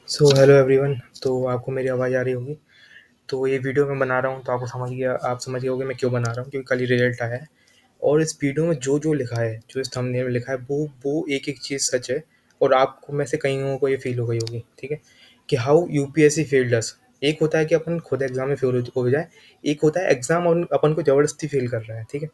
So hello everyone. तो आपको मेरी आवाज़ आ रही होगी। तो ये वीडियो मैं बना रहा हूँ तो आपको आप समझ गए होंगे मैं क्यों बना रहा हूँ, क्योंकि कल ही रिजल्ट आया है। और इस वीडियो में जो जो लिखा है, जो इस थंबनेल में लिखा है, वो एक एक चीज़ सच है। और आपको में से कई लोगों को ये फील हो गई होगी, ठीक है, कि हाउ यूपीएससी फेल्ड अस। एक होता है कि अपन खुद एग्जाम में फेल हो जाए, एक होता है एग्जाम और अपन को ज़बरदस्ती फेल कर रहा है, ठीक है।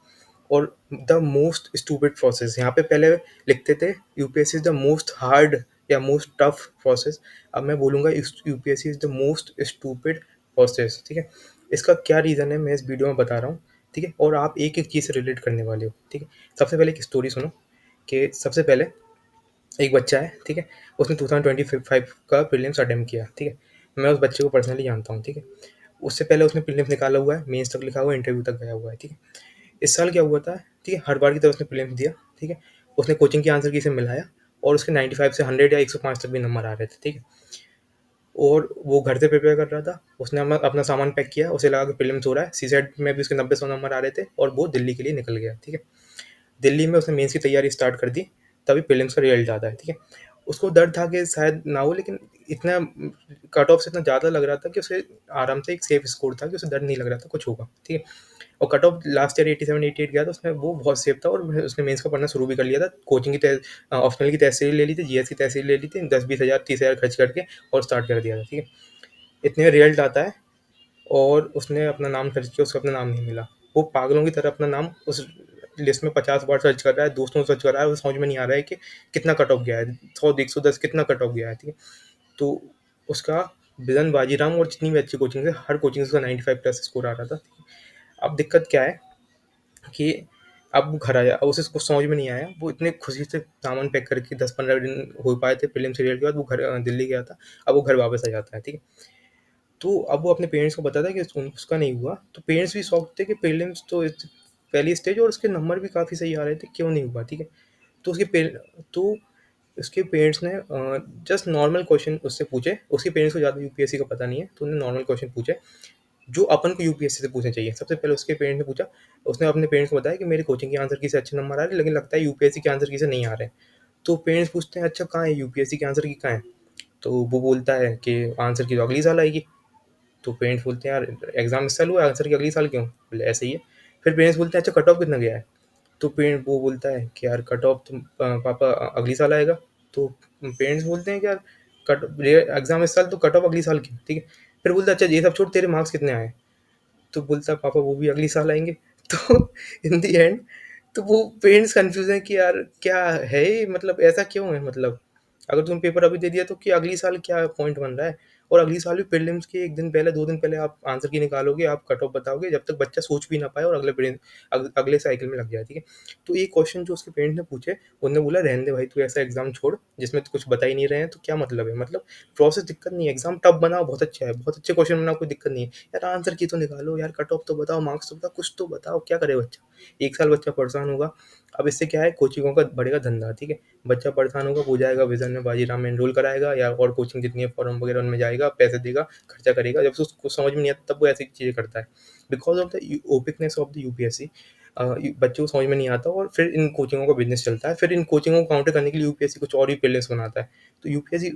और द मोस्ट स्टूपिड प्रोसेस यहाँ पे पहले लिखते थे UPSC is the most hard या मोस्ट टफ प्रोसेस। अब मैं बोलूँगा UPSC is the most stupid process, ठीक है। इसका क्या रीज़न है मैं इस वीडियो में बता रहा हूँ, ठीक है। और आप एक एक चीज़ से रिलेट करने वाले हो, ठीक है। सबसे पहले एक स्टोरी सुनो कि सबसे पहले एक बच्चा है, ठीक है। उसने 2025 का प्रीलिम्स अटेम्प्ट किया, ठीक है। मैं उस बच्चे को पर्सनली जानता हूँ, ठीक है। उससे पहले उसने प्रीलिम्स निकाला हुआ है, मेंस तक लिखा हुआ है, इंटरव्यू तक गया हुआ है, ठीक है। इस साल क्या हुआ था, ठीक है, हर बार की तरह उसने प्रीलिम्स दिया, ठीक है। उसने कोचिंग के आंसर की से मिलाया और उसके 95 से 100 या 105 तक भी नंबर आ रहे थे, ठीक है। और वो घर से प्रिपेयर कर रहा था, उसने अपना सामान पैक किया, उसे लगा कि प्रीलिम्स हो रहा है, सीसेट में भी उसके 90-100 नंबर आ रहे थे और वो दिल्ली के लिए निकल गया, ठीक है। दिल्ली में उसने मेंस की तैयारी स्टार्ट कर दी, तभी प्रीलिम्स का रिजल्ट आता है, ठीक है। उसको डर था कि शायद ना हो, लेकिन इतना कट ऑफ से इतना ज़्यादा लग रहा था कि उसे आराम से एक सेफ स्कोर था, कि उसे डर नहीं लग रहा था कुछ होगा, ठीक है। और कट ऑफ लास्ट ईयर 87-88 गया था उसमें, वो बहुत सेफ था। और उसने मेंस का पढ़ना शुरू भी कर लिया था, कोचिंग की ऑप्शनल की तहसील ले ली थी, जीएस की तहसील ले ली थी, 10-20 हज़ार 30 हज़ार खर्च करके और स्टार्ट कर दिया था, ठीक है। इतने में रिजल्ट आता है और उसने अपना नाम सर्च किया, उसका अपना नाम नहीं मिला। वो पागलों की तरह अपना नाम उस लिस्ट में 50 बार सर्च कर रहा है, दोस्तों को सर्च कर रहा है, उसे समझ में नहीं आ रहा है कि कितना कट ऑफ गया है, 100 110 कितना कट ऑफ गया है, ठीक है। तो उसका बिजन बाजीराम और जितनी भी अच्छी कोचिंग है, हर कोचिंग से उसका 95 प्लस स्कोर आ रहा था। अब दिक्कत क्या है कि अब वो घर आया, अब उसे कुछ समझ में नहीं आया, वो इतने खुशी से सामान पैक करके 10-15 दिन हो पाए थे प्रीलिम्स रिजल्ट के बाद, वो घर दिल्ली गया था। अब वो घर वापस आ जाता है, ठीक है। तो अब वो अपने पेरेंट्स को बताता है कि उसका नहीं हुआ, तो पेरेंट्स भी शॉक्ड थे कि प्रीलिम्स तो पहली स्टेज और उसके नंबर भी काफ़ी सही आ रहे थे, क्यों नहीं हुआ, ठीक है। तो तो उसके पेरेंट्स ने जस्ट नॉर्मल क्वेश्चन उससे पूछे। उसके पेरेंट्स को ज़्यादा यूपीएससी का पता नहीं है, तो उन्होंने नॉर्मल क्वेश्चन पूछे जो अपन को यूपीएससी से पूछने चाहिए। सबसे पहले उसके पेरेंट्स ने पूछा, उसने अपने पेरेंट्स को बताया कि मेरे कोचिंग के आंसर की से अच्छे नंबर आ रहे हैं, लेकिन लगता है यूपीएससी के आंसर की से नहीं आ रहे हैं। तो पेरेंट्स पूछते हैं अच्छा कहाँ है यूपीएससी के आंसर की, कहाँ है। तो वो बोलता है कि आंसर की तो अगली साल आएगी। तो पेरेंट्स बोलते हैं यार एग्जाम इस साल हुआ है, आंसर की अगली साल क्यों, बोले ऐसे ही है। फिर पेरेंट्स बोलते हैं अच्छा कट ऑफ कितना गया है। तो पेरेंट वो बोलता है कि यार कट ऑफ तो पापा अगली साल आएगा। तो पेरेंट्स बोलते हैं कि यार कट एग्जाम इस साल तो कट ऑफ अगली साल क्यों, ठीक है। फिर बोलता है अच्छा ये सब छोड़, तेरे मार्क्स कितने आए। तो बोलता है पापा वो भी अगली साल आएंगे। तो इन द एंड तो वो पेरेंट्स कंफ्यूज हैं कि यार क्या है ये, मतलब ऐसा क्यों है, मतलब अगर तुम पेपर अभी दे दिया तो कि अगली साल क्या पॉइंट बन रहा है। और अगली साल भी प्रीलिम्स के एक दिन पहले 2 दिन पहले आप आंसर की निकालोगे, आप कट ऑफ बताओगे, जब तक बच्चा सोच भी ना पाए और अगले साइकिल में लग जाए, ठीक है। तो एक क्वेश्चन जो उसके पेरेंट्स ने पूछे, उन्होंने बोला रहने दे भाई, तू ऐसा एग्जाम छोड़ जिसमें तो कुछ बता ही नहीं रहे हैं, तो क्या मतलब है, मतलब प्रोसेस दिक्कत नहीं है, एग्जाम टफ बनाओ बहुत अच्छा है, बहुत अच्छे क्वेश्चन बनाओ, कोई दिक्कत नहीं है। यार आंसर की तो निकालो यार, कट ऑफ तो बताओ, मार्क्स तो बताओ, कुछ तो बताओ, क्या करे बच्चा। एक साल बच्चा परेशान होगा। अब इससे क्या है, कोचिंगों का बढ़ेगा धंधा, ठीक है। बच्चा परेशान होगा, वो जाएगा विजन में, बाजीराम में एनरोल कराएगा या और कोचिंग जितनी है फॉर्म वगैरह उनमें जाएगा, पैसे देगा, खर्चा करेगा। जब से उसको समझ में नहीं आता तब वो ऐसी चीज़ें करता है, because of the opaqueness of the UPSC. बच्चों को समझ में नहीं आता और फिर इन कोचिंगों का बिजनेस चलता है। फिर इन कोचिंगों को काउंटर करने के लिए यूपीएससी कुछ और ही प्रीलिम्स बनाता है। तो यूपीएससी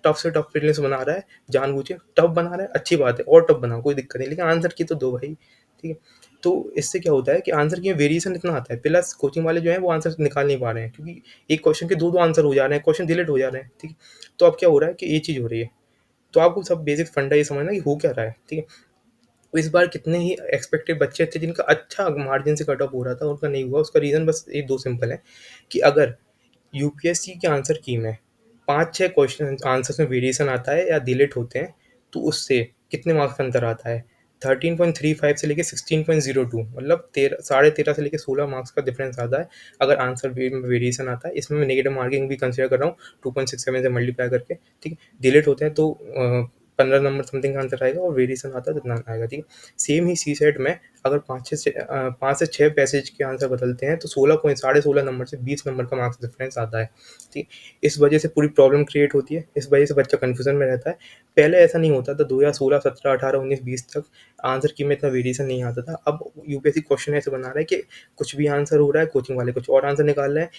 टफ से टफ प्रीलिम्स बना रहा है, जानबूझ के टफ बना रहा है, अच्छी बात है, और टफ बनाओ, कोई दिक्कत नहीं, लेकिन आंसर की तो दो भाई, ठीक है। तो इससे क्या होता है कि आंसर की वेरिएशन इतना आता है, प्लस कोचिंग वाले जो हैं वो आंसर निकाल नहीं पा रहे हैं, क्योंकि एक क्वेश्चन के दो दो आंसर हो जा रहे हैं, क्वेश्चन डिलीट हो जा रहे हैं, ठीक है। तो अब क्या हो रहा है कि ये चीज़ हो रही है। तो आपको सब बेसिक फंडा ये समझना कि हो क्या रहा है, ठीक है। तो इस बार कितने ही एक्सपेक्टेड बच्चे थे जिनका अच्छा मार्जिन से कट ऑफ हो रहा था, उनका नहीं हुआ। उसका रीज़न बस ये दो सिंपल है कि अगर यूपीएससी के आंसर की में 5-6 क्वेश्चन आंसर्स में वेरिएशन आता है या डिलीट होते हैं, तो उससे कितने मार्क्स का अंतर आता है, 13.35 से लेके 16.02, मतलब 13.5 से लेके 16 मार्क्स का डिफरेंस आता है अगर आंसर में वेरिएशन आता है। इसमें मैं नेगेटिव मार्किंग भी कंसिडर कर रहा हूँ, 2.67 से मल्टीप्लाई करके, ठीक है। डिलीट होते हैं तो 15 नंबर समथिंग का आंसर आएगा और वेरिएशन आता है तो इतना आएगा, ठीक है। सेम ही सी सेट में अगर 5 से 6 पैसेज के आंसर बदलते हैं तो 16 पॉइंट, साढ़े 16 नंबर से 20 नंबर का मार्क्स डिफरेंस आता है, ठीक है? इस वजह से पूरी प्रॉब्लम क्रिएट होती है, इस वजह से बच्चा कन्फ्यूज़न में रहता है। पहले ऐसा नहीं होता था, 2016, 17, 18, 19, 20 तक आंसर की में इतना वेरिएशन नहीं आता था। अब यूपीएससी क्वेश्चन ऐसे बना रहा है कि कुछ भी आंसर हो रहा है, कोचिंग वाले कुछ और आंसर निकाल रहे हैं,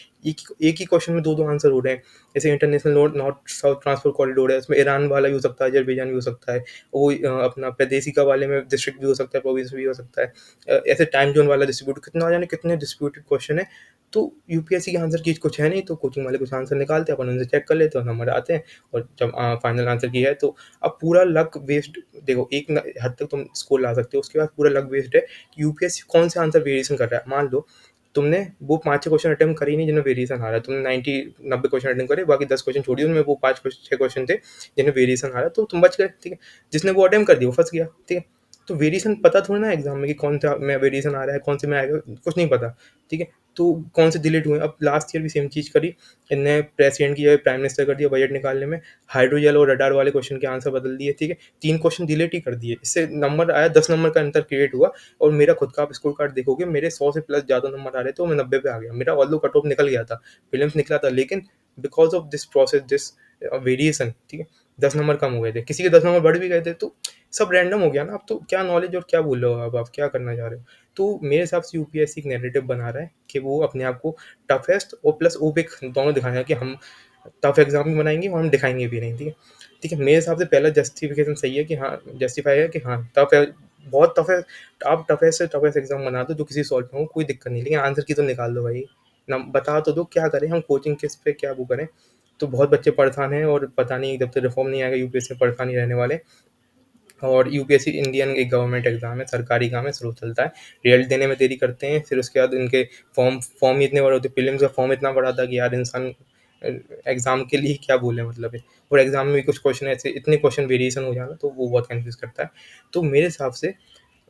एक ही क्वेश्चन में 2-2 आंसर हो रहे हैं। जैसे international north south transport corridor है, उसमें ईरान वाला भी हो सकता है, अज़रबैजान भी हो सकता है, वो अपना प्रादेशिका वाले में डिस्ट्रिक्ट भी हो सकता है, प्रोविंस भी हो सकता है। ऐसे टाइम ज़ोन वाला डिस्ट्रीब्यूट, कितना जाने कितने डिस्प्यूटेड क्वेश्चन है। तो यूपीएससी के आंसर की कुछ है नहीं, तो कोचिंग वाले कुछ आंसर निकालते हैं, अपन उनसे चेक कर लेते हैं और नंबर आते हैं। और जब फाइनल आंसर की है तो अब पूरा लक वेस्ट। देखो, एक हद तक तुम स्कोर ला सकते हो, उसके बाद पूरा लक वेस्ट है कि यूपीएससी कौन से आंसर वेरिएशन कर रहा है। मान लो तुमने वो 5-6 क्वेश्चन अटेम्प्ट करे ही नहीं जिनमें वेरिएशन आ रहा है, तुमने 90-90 क्वेश्चन अटेम्प्ट करे, बाकी 10 क्वेश्चन छोड़िए, उनमें वो 5-6 क्वेश्चन थे जिनमें वेरिएशन आ रहा है, तो तुम बच गए, ठीक है। जिसने वो अटेम्प्ट कर दिया वो फंस गया, ठीक है। तो वेरिएशन पता थोड़ी ना एग्जाम में कि कौन सा में वेरिएशन आ रहा है, कौन से में आएगा, कुछ नहीं पता, ठीक है। तो कौन से डिलीट हुए, अब लास्ट ईयर भी सेम चीज़ करी, इनने प्रेसिडेंट की जगह प्राइम मिनिस्टर कर दिया बजट निकालने में, हाइड्रोजल और रडार वाले क्वेश्चन के आंसर बदल दिए, ठीक है। 3 क्वेश्चन डिलीट ही कर दिए, इससे नंबर आया, 10 नंबर का अंतर क्रिएट हुआ। और मेरा खुद का आप स्कोर कार्ड देखोगे, मेरे 100 से प्लस ज़्यादा नंबर आ रहे थे और मैं 90 पे आ गया। मेरा ऑल्दो कट ऑफ निकल गया था, प्रीलिम्स निकला था, लेकिन because of this process, this variation, ठीक है, 10 नंबर कम हो गए थे। किसी के 10 नंबर बढ़ भी गए थे, तो सब रैंडम हो गया ना। अब तो क्या नॉलेज और क्या बोल रहे हो आप क्या करना चाह रहे हो? तो मेरे हिसाब से यूपीएससी एक नैरेटिव बना रहा है कि वो अपने आप को टफेस्ट और प्लस ओपेक दोनों दिखाना है कि हम टफ एग्ज़ाम भी बनाएँगे और हम दिखाएँगे भी नहीं, ठीक है? ठीक है, मेरे हिसाब से पहला जस्टिफिकेशन सही है कि हाँ, जस्टिफाई है कि हाँ, टफ है, बहुत टफ है। आप टफेस्ट से टफेस्ट एग्ज़ाम बना दो जो किसी सॉल्व में हो, कोई दिक्कत नहीं, लेकिन आंसर की तो निकाल दो भाई। ना बता तो दो क्या करें हम, कोचिंग किस पे क्या वो करें? तो बहुत बच्चे परेशान हैं और पता नहीं जब तक रिफॉर्म नहीं आएगा यूपीएससी में परेशान ही रहने वाले। और यूपीएससी इंडियन एक गवर्नमेंट एग्ज़ाम है, सरकारी काम है, स्लो चलता है। रिजल्ट देने में देरी करते हैं, फिर उसके बाद इनके फॉर्म ही इतने बड़े होते हैं, प्रीलिम्स का फॉर्म इतना बड़ा था कि यार इंसान एग्ज़ाम के लिए क्या बोले मतलब है। और एग्ज़ाम में भी कुछ क्वेश्चन ऐसे इतने क्वेश्चन वेरिएशन हो जाना तो वो बहुत कन्फ्यूज़ करता है। तो मेरे हिसाब से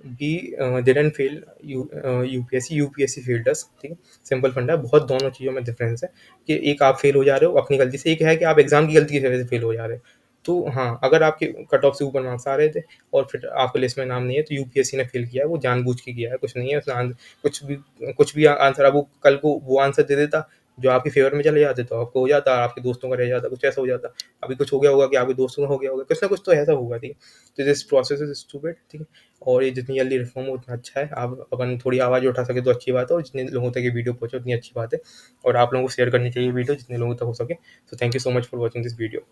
we didn't fail UPSC, UPSC failed us, ठीक है। सिंपल फंडा है, बहुत दोनों चीज़ों में डिफरेंस है कि एक आप फेल हो जा रहे हो अपनी गलती से, एक है कि आप एग्ज़ाम की गलती की वजह से फेल हो जा रहे हो। तो हाँ, अगर आपके कट ऑफ से ऊपर मार्क्स आ रहे थे और फिर आपके लिस्ट में नाम नहीं है तो यूपीएससी ने फेल किया है, वो जानबूझ के किया है, कुछ नहीं है उसने कुछ भी आंसर, अब वो कल को वो आंसर दे देता जो आपके फ़ेवर में चले जाते, तो आपको हो जाता, आपके दोस्तों का रह जाता, कुछ ऐसा हो जाता। अभी कुछ हो गया होगा कि आपके दोस्तों का हो गया होगा, कुछ ना कुछ तो ऐसा होगा, ठीक है। तो दिस प्रोसेस इज़ स्टूपिड, ठीक है। और ये जितनी जल्दी रिफ़ॉर्म हो उतना अच्छा है। आप अपन थोड़ी आवाज़ उठा सके तो अच्छी बात है, और जितने लोगों तक ये वीडियो पहुँचे उतनी अच्छी बात है। और आप लोगों को शेयर करनी चाहिए वीडियो जितने लोगों तक हो सके। So thank you so much for watching this video.